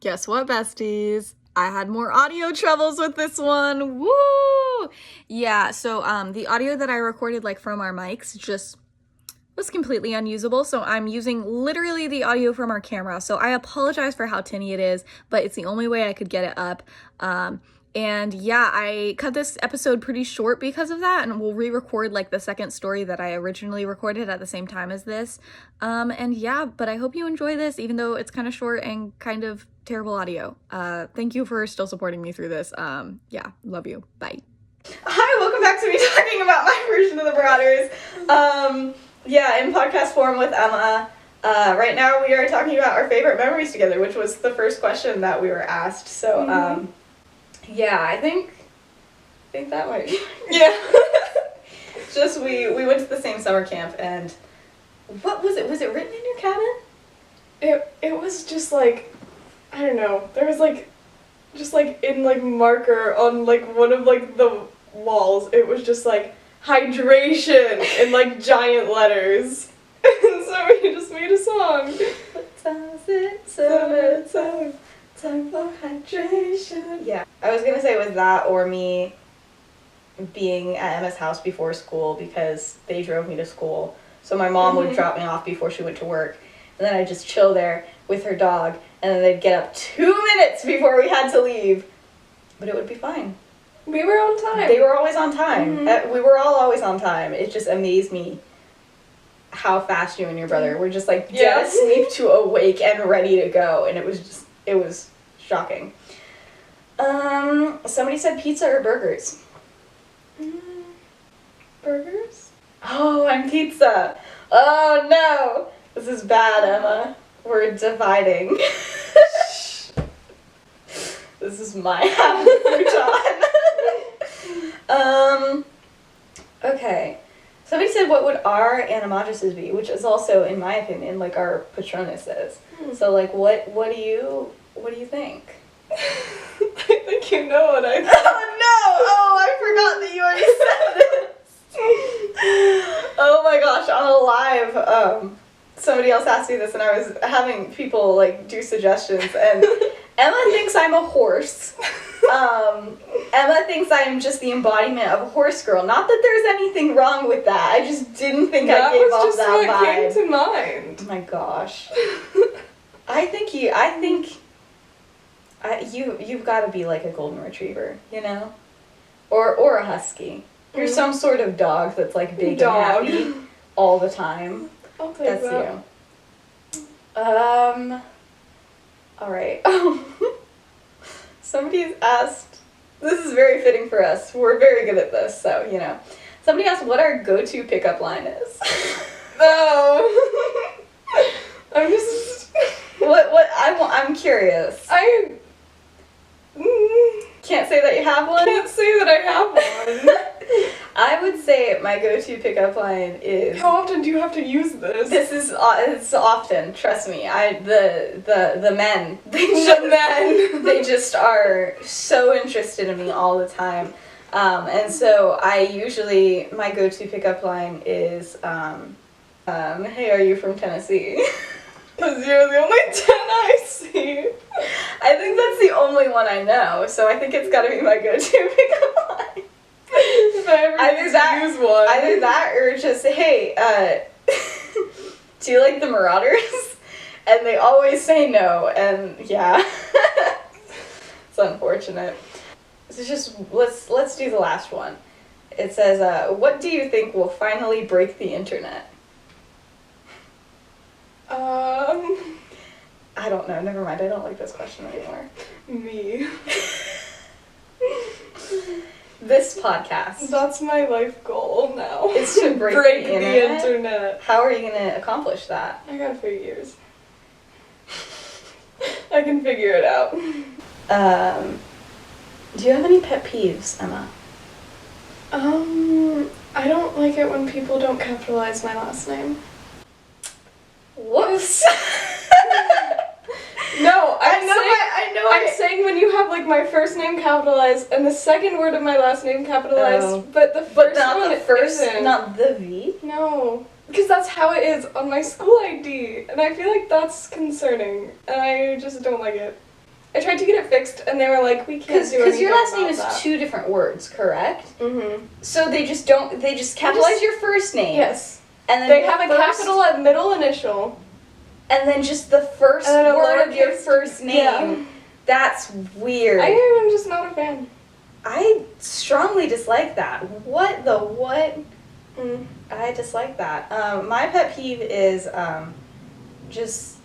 Guess what, besties? I had more audio troubles with this one. Woo! Yeah, so the audio that I recorded from our mics just was completely unusable, so I'm using literally the audio from our camera. So I apologize for how tinny it is, but it's the only way I could get it up. And yeah, I cut this episode pretty short because of that, and we'll re-record the second story that I originally recorded at the same time as this. And yeah, but I hope you enjoy this, even though it's kind of short and kind of terrible audio. Thank you for still supporting me through this. Yeah, love you. Bye. Hi, welcome back to me talking about my version of the Marauders. Yeah, in podcast form with Emma. Right now we are talking about our favorite memories together, which was the first question that we were asked. So, yeah, I think that might be. Yeah. Just we went to the same summer camp, and what was it? Was it written in your cabin? It was just I don't know. There was just in marker on one of the walls. It was just hydration in giant letters. And so we just made a song. What time is it? Time for hydration. Yeah. I was gonna say it was that or me being at Emma's house before school because they drove me to school. So my mom would drop me off before she went to work. And then I'd just chill there with her dog. And then they'd get up 2 minutes before we had to leave. But it would be fine. We were on time. They were always on time. We were all always on time. It just amazed me how fast you and your brother were just dead asleep to awake and ready to go. And it was shocking. Somebody said pizza or burgers? Burgers? Oh, I'm pizza. Oh no. This is bad, Emma. We're dividing. This is my half of okay. Somebody said what would our animaguses be, which is also, in my opinion, our Patronuses. So what do you think? I think you know what I think. Oh no! Oh, I forgot that you already said this. Oh my gosh, on a live, somebody else asked me this, and I was having people do suggestions, and Emma thinks I'm a horse. Emma thinks I'm just the embodiment of a horse girl. Not that there's anything wrong with that. I just didn't think I gave off that vibe. That was just what came to mind. Oh my gosh. You've got to be a golden retriever, you know, or a husky. You're some sort of dog that's big and happy all the time. I'll take that. You. All right. Somebody's asked. This is very fitting for us. We're very good at this, so you know. Somebody asked what our go-to pickup line is. Oh. I'm just. What? I'm curious. I can't say that you have one. Can't say that I have one. I would say my go-to pickup line is. How often do you have to use this? It's often. Trust me. The men. They just are so interested in me all the time, and so my go-to pickup line is, "Hey, are you from Tennessee?" Because you're the only 10 I see. I think that's the only one I know, so I think it's got to be my go-to pickup line. If I ever use one. Either that or just, hey, do you like the Marauders? And they always say no, and yeah. It's unfortunate. It's just, let's do the last one. It says, what do you think will finally break the internet? I don't know. Never mind. I don't like this question anymore. Me. This podcast. That's my life goal now. Is to break the internet. How are you going to accomplish that? I got a few years. I can figure it out. Do you have any pet peeves, Emma? I don't like it when people don't capitalize my last name. Whoops. No, I'm saying when you have my first name capitalized and the second word of my last name capitalized, but the first one isn't. Not the V? No. Because that's how it is on my school ID, and I feel like that's concerning, and I just don't like it. I tried to get it fixed, and they were like, we can't do anything Because your last name about is that. 2 different words, correct? Mm-hmm. So they just capitalize your first name. Yes. And then They the have a first- capital at middle initial. And then just the first And then a word of your lowercase- first name. Yeah. That's weird. I'm just not a fan. I strongly dislike that. What the what? Mm. I dislike that. My pet peeve is just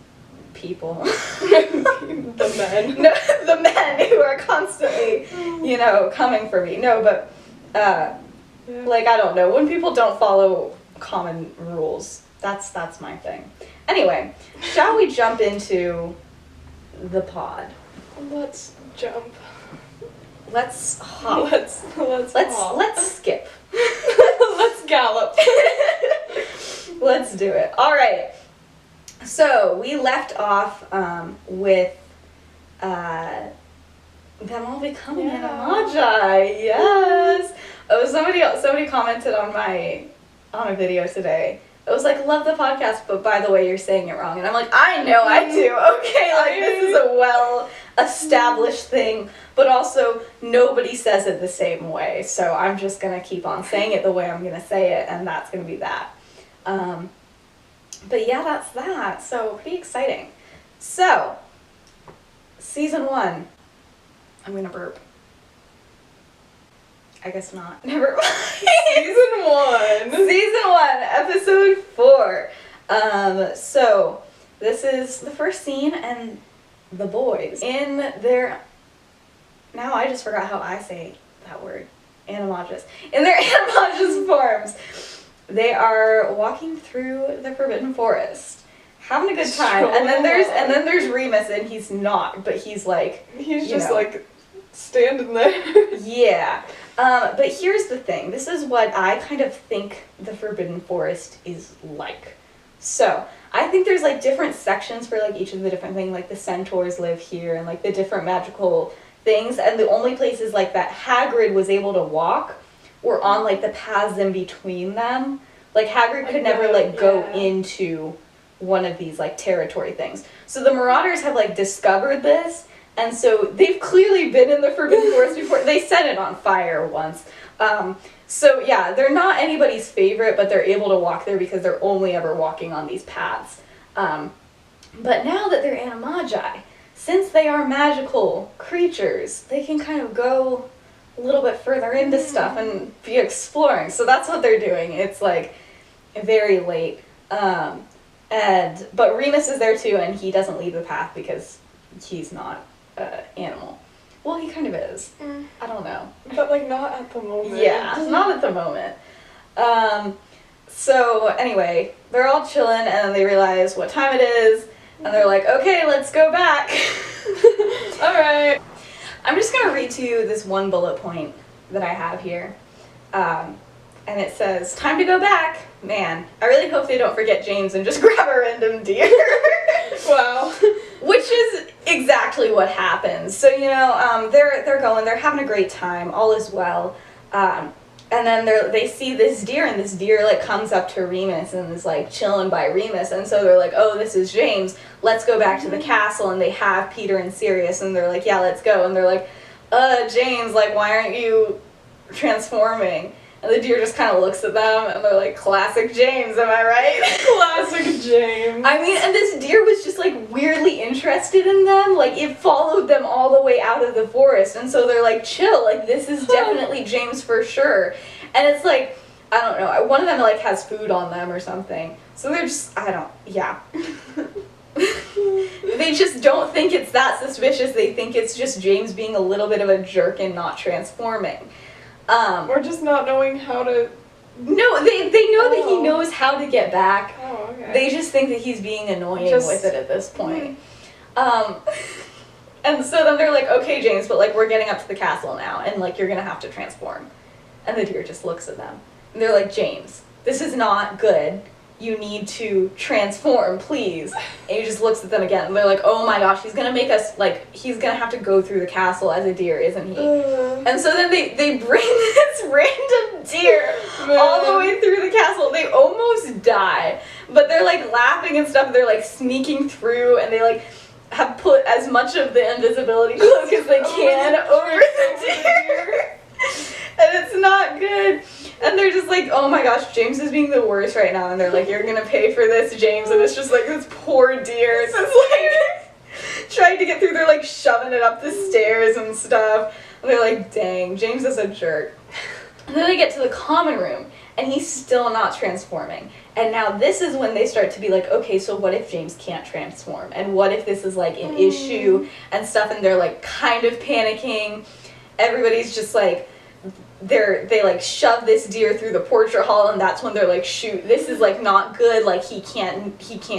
people. The men. No, the men who are constantly, coming for me. No, but Yeah. like I don't know, when people don't follow common rules, that's my thing. Anyway, shall we jump into the pod? Let's jump. Let's hop. Let's hop. Let's skip. Let's gallop. Let's do it. All right. So we left off with them all becoming animagi. Yes. Oh, somebody commented on a video today. It was like, love the podcast, but by the way, you're saying it wrong. And I'm like, I know I do. Okay, like this is a well-established thing, but also nobody says it the same way. So I'm just gonna keep on saying it the way I'm gonna say it, and that's gonna be that. But yeah, that's that. So pretty exciting. So, season 1. I'm gonna burp. I guess not. Never mind. Season 1. Season 1, episode 4. So this is the first scene, and the boys in their. Now I just forgot how I say that word. Animagus. In their animagus forms, they are walking through the Forbidden Forest, having a good time. And then there's Remus, and he's not, but he's like. He's just like standing there. Yeah. But here's the thing. This is what I kind of think the Forbidden Forest is like. So, I think there's like different sections for like each of the different things, like the centaurs live here and like the different magical things, and the only places like that Hagrid was able to walk were on like the paths in between them. Like Hagrid could never like go into one of these like territory things. So the Marauders have like discovered this. And so they've clearly been in the Forbidden Forest before. They set it on fire once. So yeah, they're not anybody's favorite, but they're able to walk there because they're only ever walking on these paths. But now that they're animagi, since they are magical creatures, they can kind of go a little bit further into stuff and be exploring. So that's what they're doing. It's like very late. But Remus is there too, and he doesn't leave the path because he's not animal. Well, he kind of is. I don't know. But like not at the moment. Yeah, not at the moment. So anyway, they're all chilling, and then they realize what time it is, and they're like, okay, let's go back. Alright. I'm just gonna read to you this one bullet point that I have here. And it says, time to go back. Man, I really hope they don't forget James and just grab a random deer. Wow. Which is exactly what happens. So, they're going, they're having a great time, all is well. And then they see this deer, and this deer, like, comes up to Remus and is, like, chilling by Remus. And so they're like, oh, this is James. Let's go back to the castle. And they have Peter and Sirius, and they're like, yeah, let's go. And they're like, James, like, why aren't you transforming? And the deer just kind of looks at them, and they're like, classic James, am I right? Classic James. I mean, and this deer was just, like, weirdly interested in them. Like, it followed them all the way out of the forest. And so they're like, chill, like, this is definitely James for sure. And it's like, I don't know, one of them, like, has food on them or something. So they're just, yeah. They just don't think it's that suspicious. They think it's just James being a little bit of a jerk and not transforming. Or just not knowing how to. No, they know that he knows how to get back. Oh, okay. They just think that he's being annoying with it at this point. And so then they're like, okay, James, but like we're getting up to the castle now, and like you're gonna have to transform. And the deer just looks at them. And they're like, James, this is not good. You need to transform, please. And he just looks at them again, and they're like, oh my gosh, he's gonna make us, like, he's gonna have to go through the castle as a deer, isn't he? And so then they bring this random deer all the way through the castle. They almost die, but they're like laughing and stuff, they're like sneaking through, and they like, have put as much of the invisibility cloak as they can over the deer. And it's not good. And they're just like, oh my gosh, James is being the worst right now. And they're like, you're gonna pay for this, James. And it's just like this poor deer. So it's like trying to get through. They're like shoving it up the stairs and stuff. And they're like, dang, James is a jerk. And then they get to the common room, and he's still not transforming. And now this is when they start to be like, okay, so what if James can't transform? And what if this is like an issue and stuff? And they're like kind of panicking. Everybody's just like, they like shove this deer through the portrait hall, and that's when they're like, shoot, this is like not good. Like he can't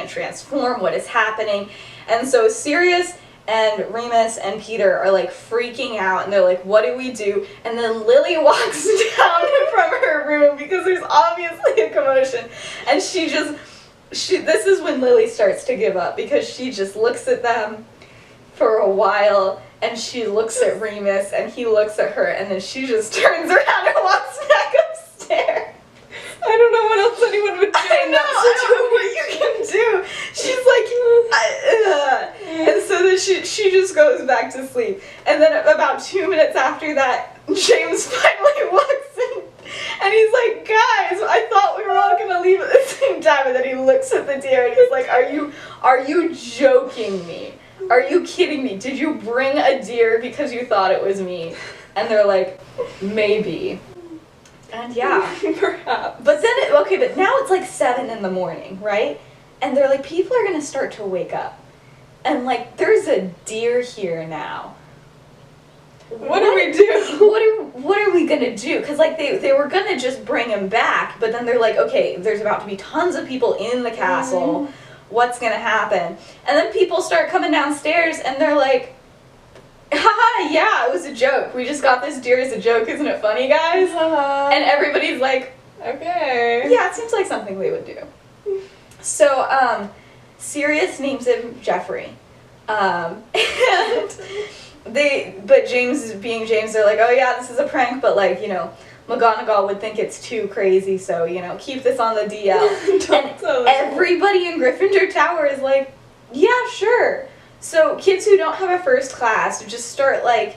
transform. What is happening? And so Sirius and Remus and Peter are like freaking out, and they're like, what do we do? And then Lily walks down from her room because there's obviously a commotion, and this is when Lily starts to give up, because she just looks at them for a while, and she looks at Remus, and he looks at her, and then she just turns around and walks back upstairs. I don't know what else anyone would do. I don't know what you can do. She's like, and so then she just goes back to sleep. And then about 2 minutes after that, James finally walks in, and he's like, guys, I thought we were all gonna leave at the same time. And then he looks at the deer, and he's like, are you joking me? Are you kidding me? Did you bring a deer because you thought it was me? And they're like, maybe. And yeah, perhaps. But then, but now it's like 7 in the morning, right? And they're like, people are gonna start to wake up. And like, there's a deer here now. What do we do? What are we gonna do? Because like, they were gonna just bring him back, but then they're like, okay, there's about to be tons of people in the castle. What's gonna happen? And then people start coming downstairs, and they're like, haha, yeah, it was a joke. We just got this deer as a joke. Isn't it funny, guys? And everybody's like, okay. Yeah, it seems like something we would do. So, Sirius names him Jeffrey. But James, being James, they're like, oh yeah, this is a prank, but like, you know, McGonagall would think it's too crazy, so, you know, keep this on the DL. And everybody in Gryffindor Tower is like, yeah, sure. So kids who don't have a first class just start like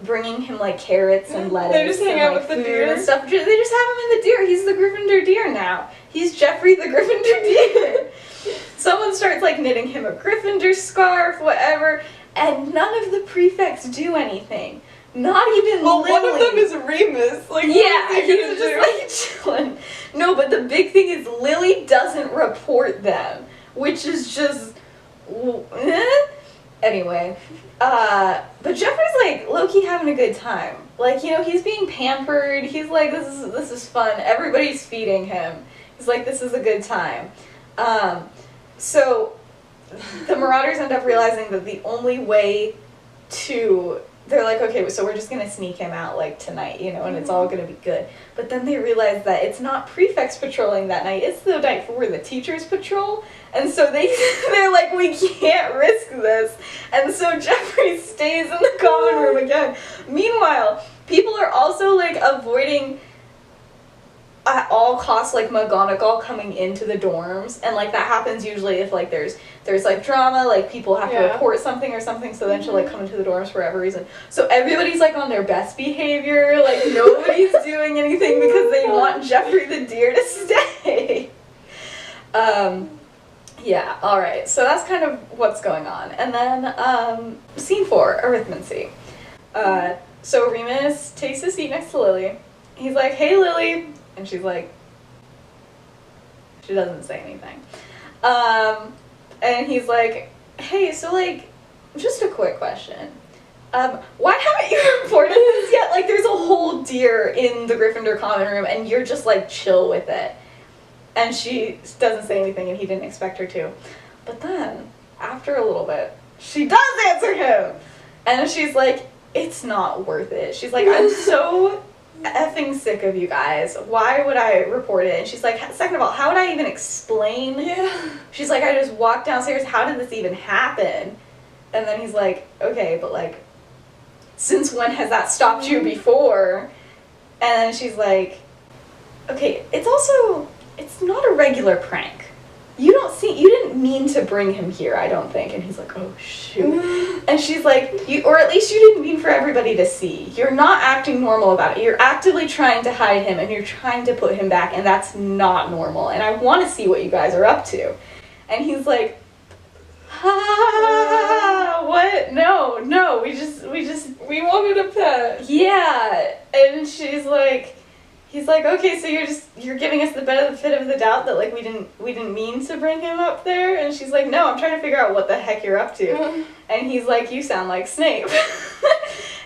bringing him like carrots and lettuce. They just hang and, out like, with the food deer and stuff. They just have him in the deer. He's the Gryffindor deer now. He's Jeffrey the Gryffindor deer. Someone starts like knitting him a Gryffindor scarf, whatever, and none of the prefects do anything. Not even Lily. One of them is Remus. Like, yeah, he's just like chilling. No, but the big thing is Lily doesn't report them, which is just. Anyway, but Jeffrey's like low-key having a good time. Like, you know, he's being pampered. He's like, this is fun. Everybody's feeding him. He's like, this is a good time. So the Marauders end up realizing that the only way they're like, okay, so we're just gonna sneak him out like tonight, you know, and it's all gonna be good. But then they realize that it's not prefects patrolling that night, it's the night where the teachers patrol. And so they're like, we can't risk this. And so Jeffrey stays in the common room again. Meanwhile, people are also like avoiding at all costs like McGonagall coming into the dorms, and like that happens usually if like there's like drama, like people have to report something or something, so then she'll like come into the dorms for whatever reason. So everybody's like on their best behavior, like nobody's doing anything because they want Jeffrey the deer to stay. Yeah, alright, so that's kind of what's going on. And then scene 4, Arithmancy. So Remus takes his seat next to Lily. He's like, hey Lily. And she's like, she doesn't say anything. And he's like, hey, so like, just a quick question. Why haven't you reported this yet? Like, there's a whole deer in the Gryffindor common room, and you're just like chill with it. And she doesn't say anything, and he didn't expect her to. But then, after a little bit, she does answer him! And she's like, it's not worth it. She's like, I'm so effing sick of you guys. Why would I report it? And she's like, second of all, how would I even explain? Yeah. She's like, I just walked downstairs. How did this even happen? And then he's like, okay, but like, since when has that stopped you before? And then she's like, okay, it's not a regular prank. You mean to bring him here, I don't think. And he's like, oh, shoot. And she's like, or at least you didn't mean for everybody to see. You're not acting normal about it. You're actively trying to hide him, and you're trying to put him back, and that's not normal. And I want to see what you guys are up to. And he's like, what? No, we wanted a pet. Yeah. And he's like, okay, so you're giving us the benefit of the doubt that like we didn't mean to bring him up there. And she's like, no, I'm trying to figure out what the heck you're up to. And he's like, you sound like Snape.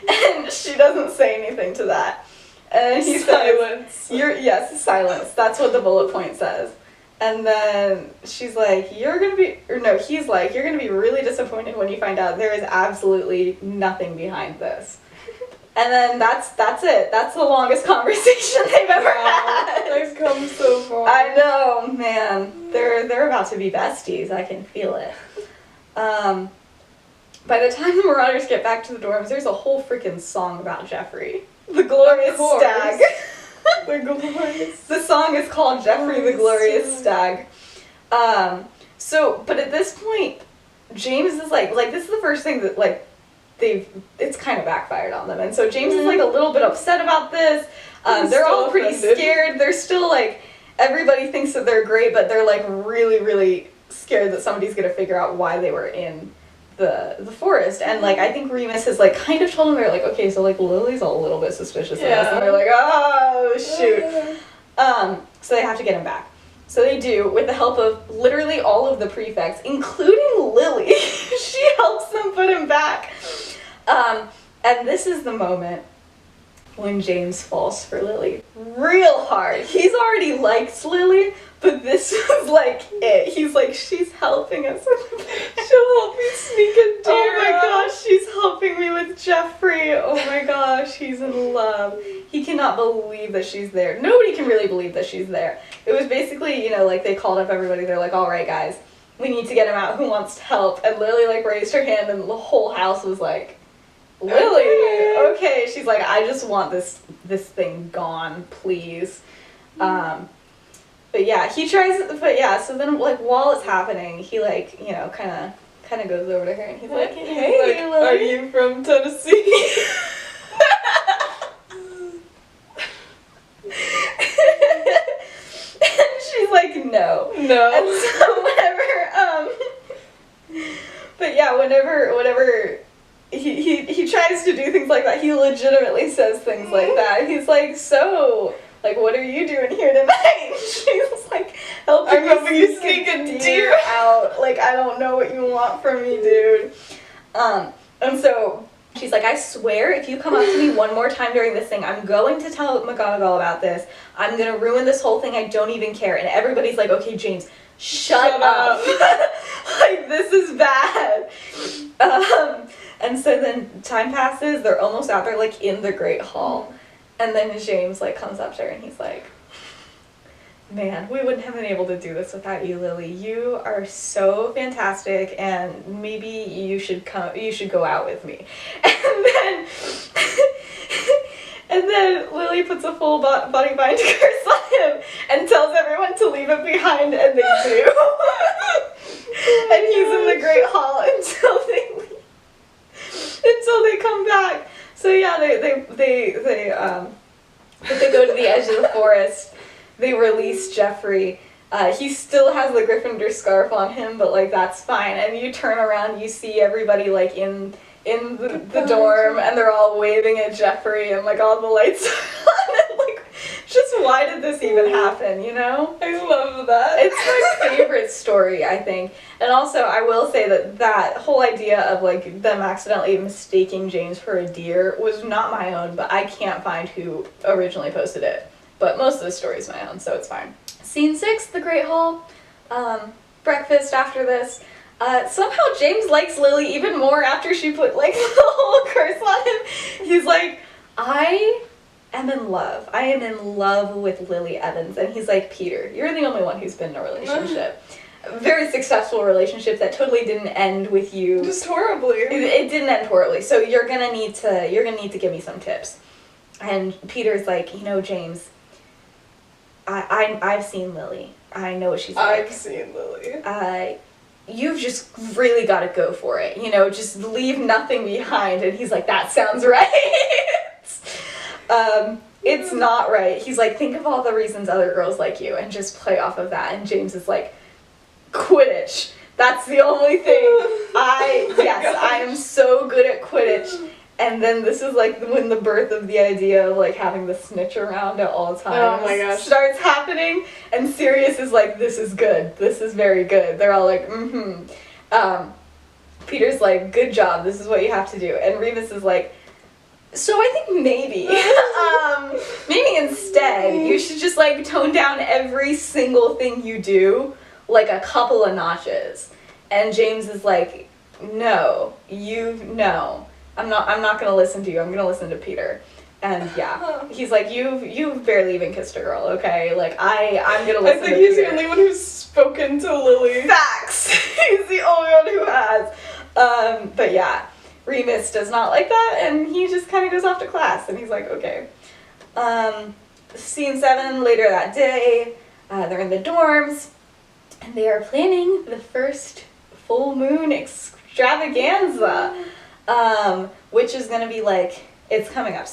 And she doesn't say anything to that. And he Silence. Says, silence. That's what the bullet point says. And then she's like, he's like, you're gonna be really disappointed when you find out there is absolutely nothing behind this. And then that's it. That's the longest conversation they've ever had. They've come so far. I know, man. They're about to be besties. I can feel it. By the time the Marauders get back to the dorms, there's a whole freaking song about Jeffrey. The Glorious Stag. The song is called Jeffrey the Glorious Stag. But at this point, James is like this is the first thing that like it's kind of backfired on them. And so James is like a little bit upset about this. They're all pretty scared. They're still like, everybody thinks that they're great, but they're like really, really scared that somebody's gonna figure out why they were in the forest. And like I think Remus has like kind of told them, they're like, okay, so like Lily's a little bit suspicious of us, and they're like, oh shoot. So they have to get him back. So they do, with the help of literally all of the prefects, including Lily. She helps them put him back. And this is the moment when James falls for Lily real hard. He's already liked Lily, but this was like it. He's like, she's helping us. She'll help me sneak a deer. Oh my gosh, she's helping me with Jeffrey. Oh my gosh, he's in love. He cannot believe that she's there. Nobody can really believe that she's there. It was basically, like they called up everybody. They're like, all right, guys, we need to get him out. Who wants to help? And Lily like raised her hand, and the whole house was like, Lily, okay. She's like, I just want this thing gone, please. But yeah, he tries. But yeah, so then like while it's happening, he like kind of goes over to her, and he's like, hey, Lily. Are you from Tennessee? And she's like, no. And so whenever he tries to do things like that, he legitimately says things like that. He's like, so, like, what are you doing here tonight? She's like, I'm helping you sneak a deer out. Like, I don't know what you want from me, dude. And so she's like, I swear, if you come up to me one more time during this thing, I'm going to tell McGonagall about this. I'm going to ruin this whole thing. I don't even care. And everybody's like, okay, James, shut up. Like, this is bad. And so then time passes. They're almost out there, like, in the Great Hall. And then James, like, comes up to her and he's like, man, we wouldn't have been able to do this without you, Lily. You are so fantastic, and maybe you should go out with me. And then Lily puts a full body bind curse on him and tells everyone to leave it behind, and they do. And he's in the Great Hall until they come back. So yeah, they go to the edge of the forest. They release Jeffrey. He still has the Gryffindor scarf on him, but like that's fine. And you turn around, you see everybody like in the dorm, and they're all waving at Jeffrey, and like all the lights are on. And like, just why did this even happen? I love that. It's my favorite story, I think. And also, I will say that whole idea of like them accidentally mistaking James for a deer was not my own, but I can't find who originally posted it. But most of the story is my own, so it's fine. Scene 6, the Great Hall. Breakfast after this. Somehow James likes Lily even more after she put like the whole curse on him. He's like, I am in love. I am in love with Lily Evans. And he's like, Peter, you're the only one who's been in a relationship. A very successful relationship that totally didn't end with you. Just horribly. It didn't end horribly. So you're gonna need to give me some tips. And Peter's like, James, I've seen Lily. I know what she's like. I've seen Lily. you've just really got to go for it, you know, just leave nothing behind. And he's like, that sounds right. It's not right. He's like, think of all the reasons other girls like you and just play off of that. And James is like, Quidditch. That's the only thing. I am so good at Quidditch. And then this is like when the birth of the idea of like having the snitch around at all times Oh my gosh. starts happening. And Sirius is like, this is good. This is very good. They're all like, Peter's like, good job. This is what you have to do. And Remus is like, so I think maybe, maybe instead you should just like tone down every single thing you do like a couple of notches. And James is like, no, I'm not gonna listen to you. I'm gonna listen to Peter. And yeah, he's like, you've barely even kissed a girl, okay? Like I'm gonna listen to Peter. I think he's the only one who's spoken to Lily. Facts. He's the only one who has. But yeah, Remus does not like that, and he just kind of goes off to class, and he's like, okay. Scene 7, later that day, they're in the dorms, and they are planning the first full moon extravaganza, which is gonna be like, it's coming up.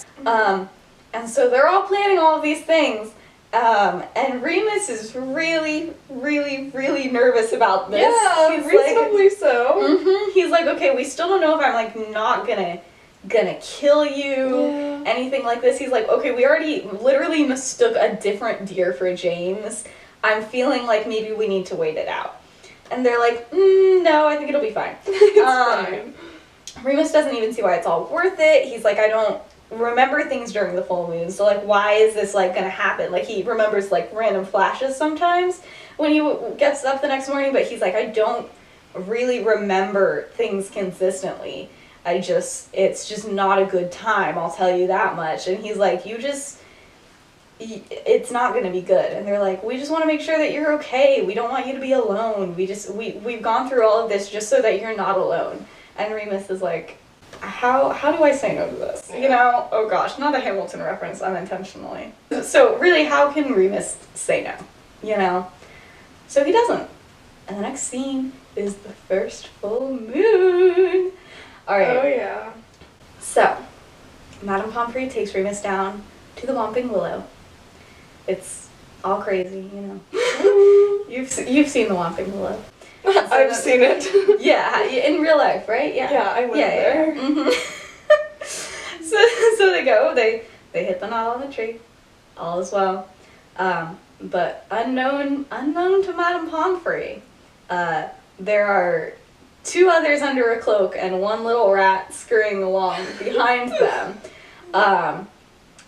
And so they're all planning all of these things, and Remus is really, really, really nervous about this. Yeah, he's reasonably like, so. He's like, okay, we still don't know if I'm like not gonna kill you, anything like this. He's like, okay, we already literally mistook a different deer for James. I'm feeling like maybe we need to wait it out. And they're like, no, I think it'll be fine. It's fine. Remus doesn't even see why it's all worth it. He's like, I don't remember things during the full moon, so like why is this like gonna happen? Like he remembers like random flashes sometimes when he gets up the next morning, but he's like, I don't really remember things consistently. It's just not a good time, I'll tell you that much. And he's like, it's not gonna be good. And they're like, we just want to make sure that you're okay. We don't want you to be alone. We've gone through all of this just so that you're not alone. And Remus is like, how do I say no to this? You know? Oh gosh, not a Hamilton reference unintentionally. So really, how can Remus say no? You know? So he doesn't. And the next scene is the first full moon. Alright. Oh yeah. So, Madame Pomfrey takes Remus down to the Whomping Willow. It's all crazy, you know. You've seen the Whomping Willow. I've seen it. Yeah, in real life, right? Yeah. Yeah, I went there. Yeah. Mm-hmm. so they go, they hit the knot on the tree. All is well. But unknown to Madame Pomfrey, there are 2 others under a cloak and 1 little rat scurrying along behind them.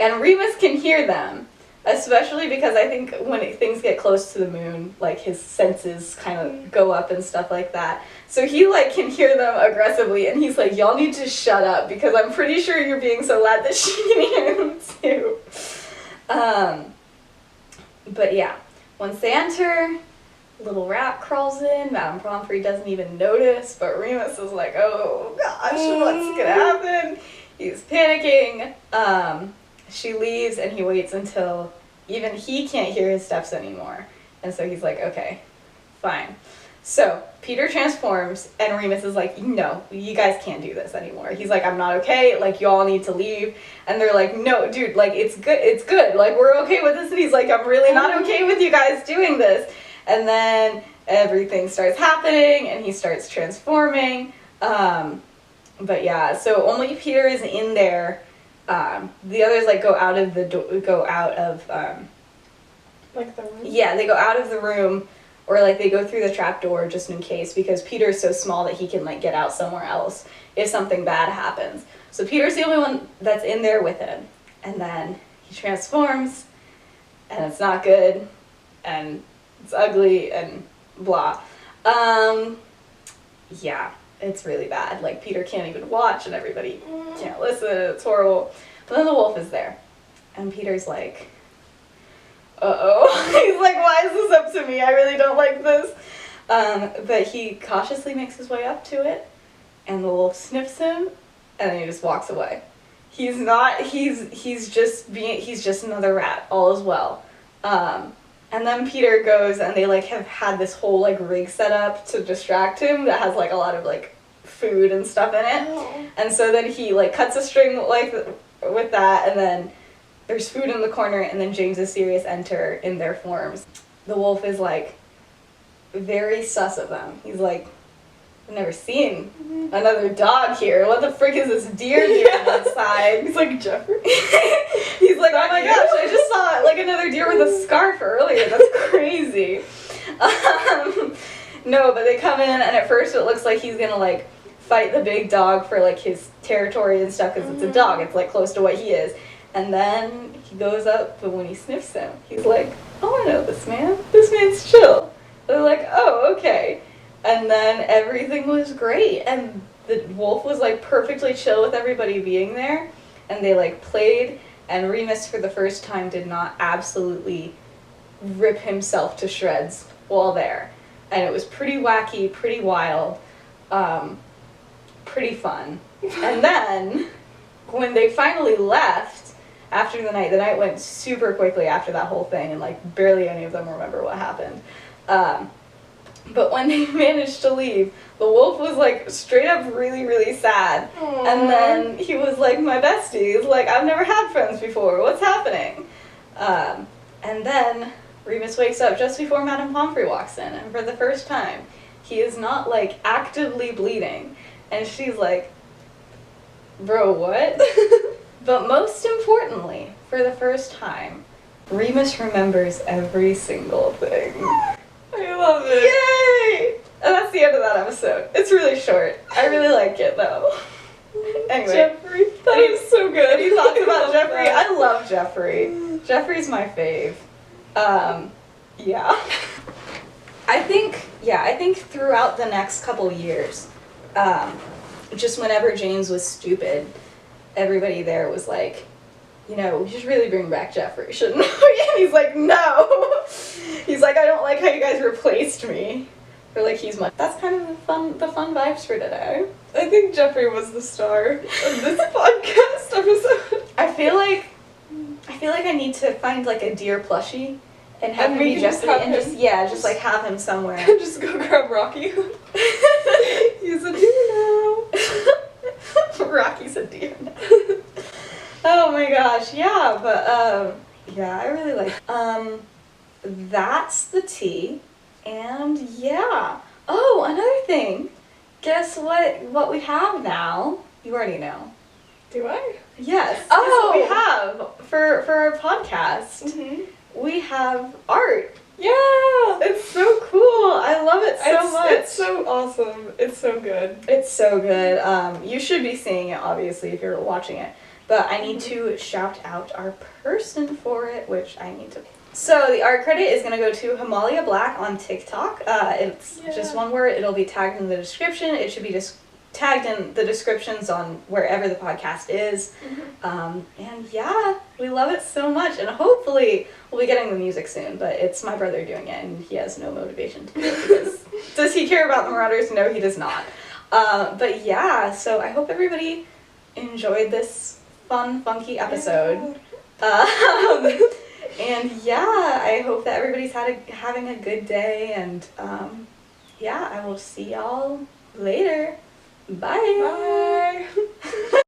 And Remus can hear them, especially because I think when things get close to the moon, like his senses kind of go up and stuff like that. So he like can hear them aggressively, and he's like, y'all need to shut up because I'm pretty sure you're being so loud that she can hear them too. But yeah, once they enter, little rat crawls in. Madame Pomfrey doesn't even notice, but Remus is like, oh gosh, what's gonna happen? He's panicking. She leaves, and he waits until even he can't hear his steps anymore. And so he's like, okay, fine. So Peter transforms, and Remus is like, no, you guys can't do this anymore. He's like, I'm not okay, like, y'all need to leave. And they're like, no, dude, like, it's good, like, we're okay with this. And he's like, I'm really not okay with you guys doing this. And then everything starts happening, and he starts transforming. But yeah, so only Peter is in there. The others like go out of Like the room? Yeah, they go out of the room, or like they go through the trap door just in case, because Peter's so small that he can like get out somewhere else if something bad happens. So Peter's the only one that's in there with him. And then he transforms, and it's not good, and it's ugly, and blah. Yeah, it's really bad. Like, Peter can't even watch, and everybody can't listen, it's horrible. But then the wolf is there, and Peter's like, uh-oh. He's like, why is this up to me? I really don't like this. But he cautiously makes his way up to it, and the wolf sniffs him, and then he just walks away. He's just another rat, all is well. And then Peter goes and they like have had this whole like rig set up to distract him that has like a lot of like food and stuff in it. Oh. And so then he like cuts a string like with that, and then there's food in the corner, and then James and Sirius enter in their forms. The wolf is like very sus of them. He's like, I've never seen another dog here. What the frick is this deer doing outside? He's like, Jeffrey? He's like, oh my gosh, I just saw like another deer with a scarf earlier. That's crazy. No, but they come in, and at first it looks like he's gonna like fight the big dog for like his territory and stuff, because it's a dog. It's like close to what he is. And then he goes up, but when he sniffs him, he's like, oh, I know this man. This man's chill. They're like, oh, okay. And then everything was great, and the wolf was like perfectly chill with everybody being there, and they like played, and Remus for the first time did not absolutely rip himself to shreds while there. And it was pretty wacky, pretty wild, pretty fun. And then when they finally left after the night went super quickly after that whole thing, and like barely any of them remember what happened. But when they managed to leave, the wolf was like straight up really, really sad. Aww. And then he was like, my besties, like I've never had friends before, what's happening? And then Remus wakes up just before Madame Pomfrey walks in, and for the first time, he is not like actively bleeding. And she's like, bro, what? But most importantly, for the first time, Remus remembers every single thing. I love it. Yay! And that's the end of that episode. It's really short. I really like it though. Anyway. Jeffrey, that is so good. Any thoughts I about love Jeffrey? that. I love Jeffrey. Jeffrey's my fave. Yeah. I think throughout the next couple years, just whenever James was stupid, everybody there was like, you know, we should really bring back Jeffrey, shouldn't we? And he's like, no. He's like, I don't like how you guys replaced me. Or like, he's my. That's kind of the fun vibes for today. I think Jeffrey was the star of this podcast episode. I feel like I need to find like a deer plushie and have And him we be can just Jeffrey, have and him. just like have him somewhere. Just go grab Rocky. He's a deer now. Rocky's a deer now. Oh my gosh, yeah, but yeah, I really like. That's the tea, and yeah. Oh, another thing. Guess what we have now? You already know. Do I? Yes. Guess Oh! what we have for our podcast. Mm-hmm. We have art. Yeah! It's so cool. I love it so much. It's so awesome. It's so good. It's so good. You should be seeing it, obviously, if you're watching it. But I need to shout out our person for it, which I need to. So the art credit is going to go to Himalaya Black on TikTok. It's just one word. It'll be tagged in the description. It should be just tagged in the descriptions on wherever the podcast is. And yeah, we love it so much. And hopefully we'll be getting the music soon. But it's my brother doing it, and he has no motivation to do it. Because does he care about the Marauders? No, he does not. But yeah, so I hope everybody enjoyed this fun, funky episode. And yeah, I hope that everybody's having a good day, and yeah, I will see y'all later. Bye. Bye.